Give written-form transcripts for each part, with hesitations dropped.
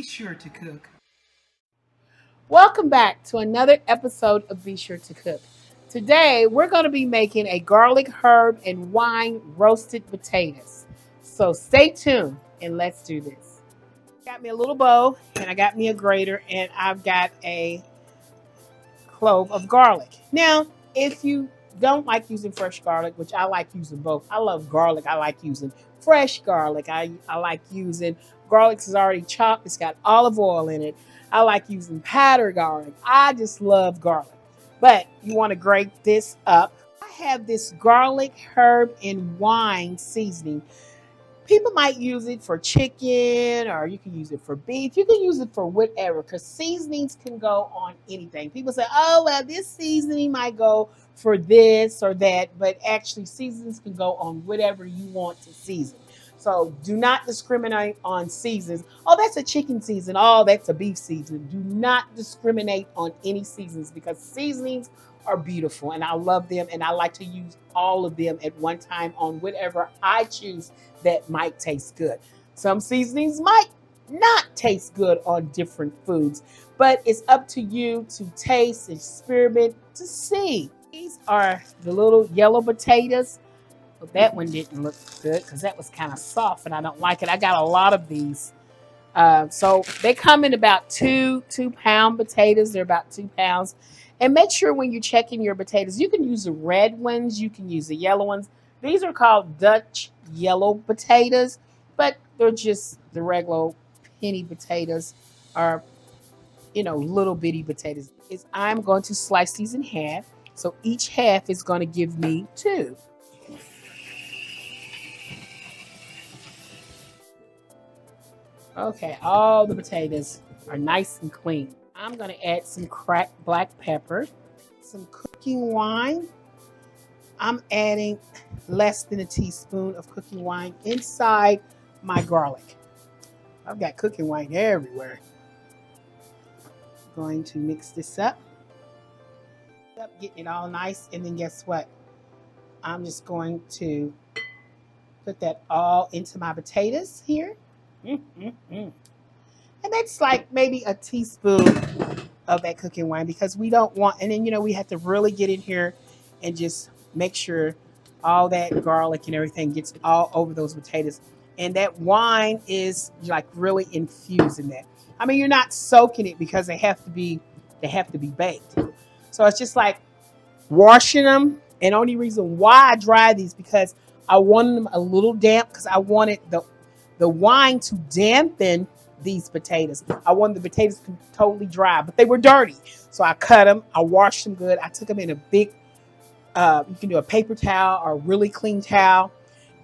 sure to cook. Welcome back to another episode of Be Sure to Cook. Today, we're going to be making a garlic, herb, and wine roasted potatoes. So stay tuned and let's do this. Got me a little bowl and I got me a grater and I've got a clove of garlic. Now, if you don't like using fresh garlic, which I like using both, I love garlic. I like using fresh garlic. I like using garlic is already chopped, it's got olive oil in it. I like using powdered garlic. I just love garlic. But you want to grate this up. I have this garlic, herb, and wine seasoning. People might use it for chicken or you can use it for beef. You can use it for whatever because seasonings can go on anything. People say, oh, well, this seasoning might go for this or that, but actually, seasonings can go on whatever you want to season. So do not discriminate on seasons. Oh, that's a chicken season. Oh, that's a beef season. Do not discriminate on any seasons because seasonings are beautiful and I love them and I like to use all of them at one time on whatever I choose that might taste good. Some seasonings might not taste good on different foods, but it's up to you to taste, experiment, to see. These are the little yellow potatoes. Well, that one didn't look good because that was kind of soft and I don't like it. I got a lot of these. So they come in about two-pound potatoes. They're about 2 pounds. And make sure when you're checking your potatoes, you can use the red ones, you can use the yellow ones. These are called Dutch yellow potatoes, but they're just the regular penny potatoes or, little bitty potatoes. I'm going to slice these in half. So each half is going to give me two. Okay, all the potatoes are nice and clean. I'm going to add some cracked black pepper, some cooking wine. I'm adding less than a teaspoon of cooking wine inside my garlic. I've got cooking wine everywhere. Going to mix this up, getting it all nice, and then guess what? I'm just going to put that all into my potatoes here. And that's like maybe a teaspoon of that cooking wine because we don't want, and then, we have to really get in here and just make sure all that garlic and everything gets all over those potatoes. And that wine is like really infused in that. I mean, you're not soaking it because they have to be baked. So it's just like washing them. And only reason why I dry these because I wanted them a little damp because I wanted the wine to dampen these potatoes. I wanted the potatoes to be totally dry, but they were dirty. So I cut them. I washed them good. I took them in a big, you can do a paper towel or a really clean towel.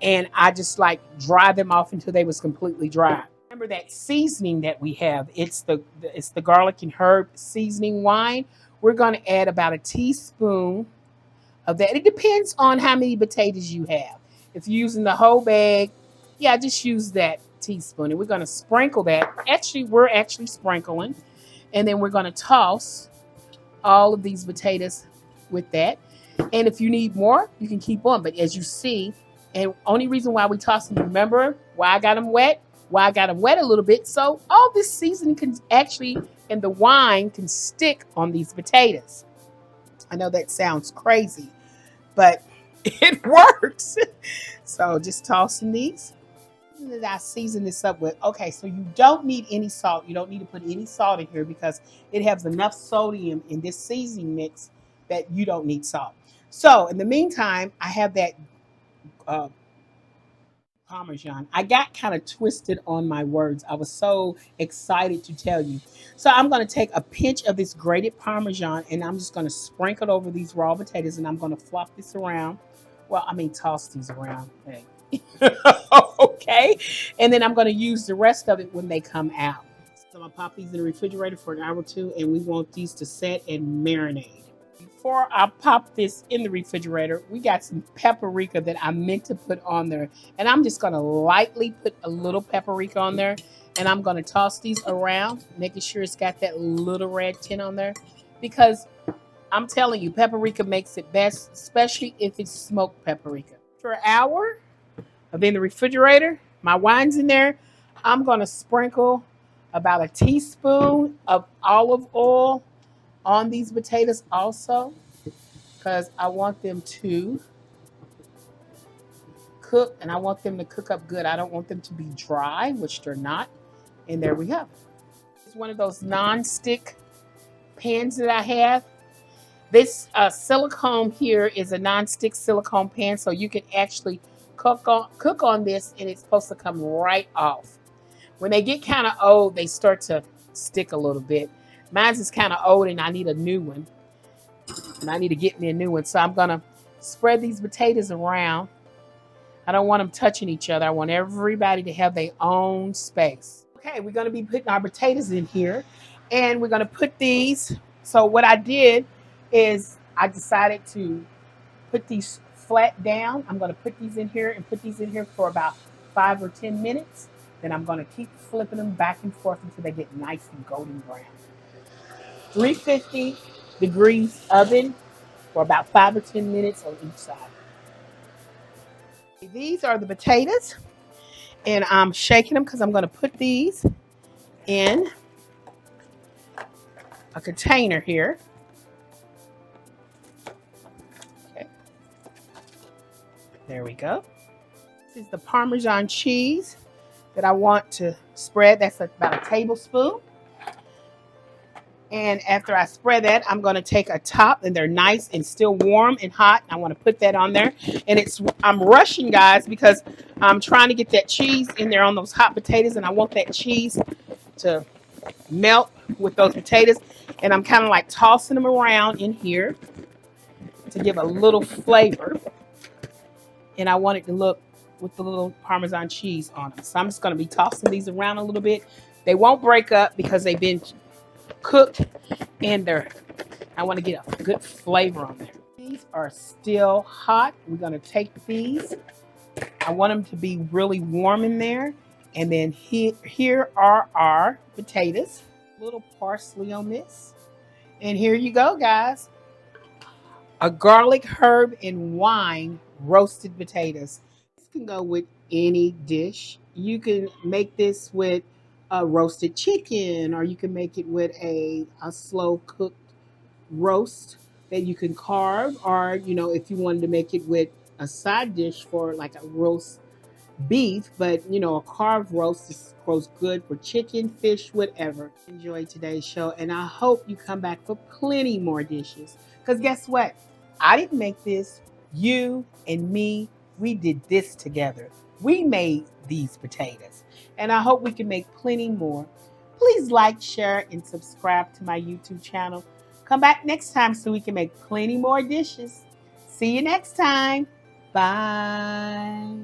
And I just like dry them off until they was completely dry. Remember that seasoning that we have. It's the garlic and herb seasoning wine. We're going to add about a teaspoon of that. It depends on how many potatoes you have. If you're using the whole bag, yeah, just use that teaspoon. And we're going to sprinkle that. Actually, we're actually sprinkling. And then we're going to toss all of these potatoes with that. And if you need more, you can keep on. But as you see, and only reason why we toss them, remember why I got them wet? Why I got them wet a little bit. So all this seasoning can actually, and the wine can stick on these potatoes. I know that sounds crazy, but it works. So just tossing these. That I season this up with. Okay, so you don't need any salt. You don't need to put any salt in here because it has enough sodium in this seasoning mix that you don't need salt. So in the meantime, I have that uh, Parmesan. I got kind of twisted on my words. I was so excited to tell you. So I'm going to take a pinch of this grated Parmesan and I'm just going to sprinkle it over these raw potatoes and I'm going to flop this around. Well, I mean, toss these around. Hey. Okay. And then I'm going to use the rest of it when they come out. So I'm going to pop these in the refrigerator for an hour or two and we want these to set and marinate. Before I pop this in the refrigerator, we got some paprika that I meant to put on there. And I'm just going to lightly put a little paprika on there. And I'm going to toss these around, making sure it's got that little red tint on there. Because I'm telling you, paprika makes it best, especially if it's smoked paprika. For an hour, I've been in the refrigerator. My wine's in there. I'm going to sprinkle about a teaspoon of olive oil on these potatoes also, because I want them to cook and I want them to cook up good. I don't want them to be dry, which they're not. And there we have it. It's one of those non-stick pans that I have. This silicone here is a non-stick silicone pan, so you can actually cook on this, and it's supposed to come right off. When they get kind of old, they start to stick a little bit. Mine's is kind of old, and I need a new one. And I need to get me a new one. So I'm going to spread these potatoes around. I don't want them touching each other. I want everybody to have their own space. Okay, we're going to be putting our potatoes in here. And we're going to put these. So what I did is I decided to put these flat down. I'm going to put these in here and put these in here for about 5 or 10 minutes. Then I'm going to keep flipping them back and forth until they get nice and golden brown. 350 degrees oven for about 5 or 10 minutes on each side. These are the potatoes, and I'm shaking them because I'm going to put these in a container here. Okay. There we go. This is the Parmesan cheese that I want to spread. That's about a tablespoon. And after I spread that, I'm going to take a top, and they're nice and still warm and hot. I want to put that on there. And I'm rushing, guys, because I'm trying to get that cheese in there on those hot potatoes, and I want that cheese to melt with those potatoes. And I'm kind of like tossing them around in here to give a little flavor. And I want it to look with the little Parmesan cheese on them. So I'm just going to be tossing these around a little bit. They won't break up because they've been cooked, and I want to get a good flavor on there. These are still hot. We're going to take these. I want them to be really warm in there. And then here are our potatoes. A little parsley on this. And here you go, guys. A garlic, herb, and wine roasted potatoes. This can go with any dish. You can make this with a roasted chicken, or you can make it with a slow cooked roast that you can carve, or if you wanted to make it with a side dish for like a roast beef, but a carved roast goes good for chicken, fish, whatever. Enjoy today's show, and I hope you come back for plenty more dishes, because guess what, I didn't make this. You and me, we did this together. We made these potatoes, and I hope we can make plenty more. Please like, share, and subscribe to my YouTube channel. Come back next time so we can make plenty more dishes. See you next time. Bye.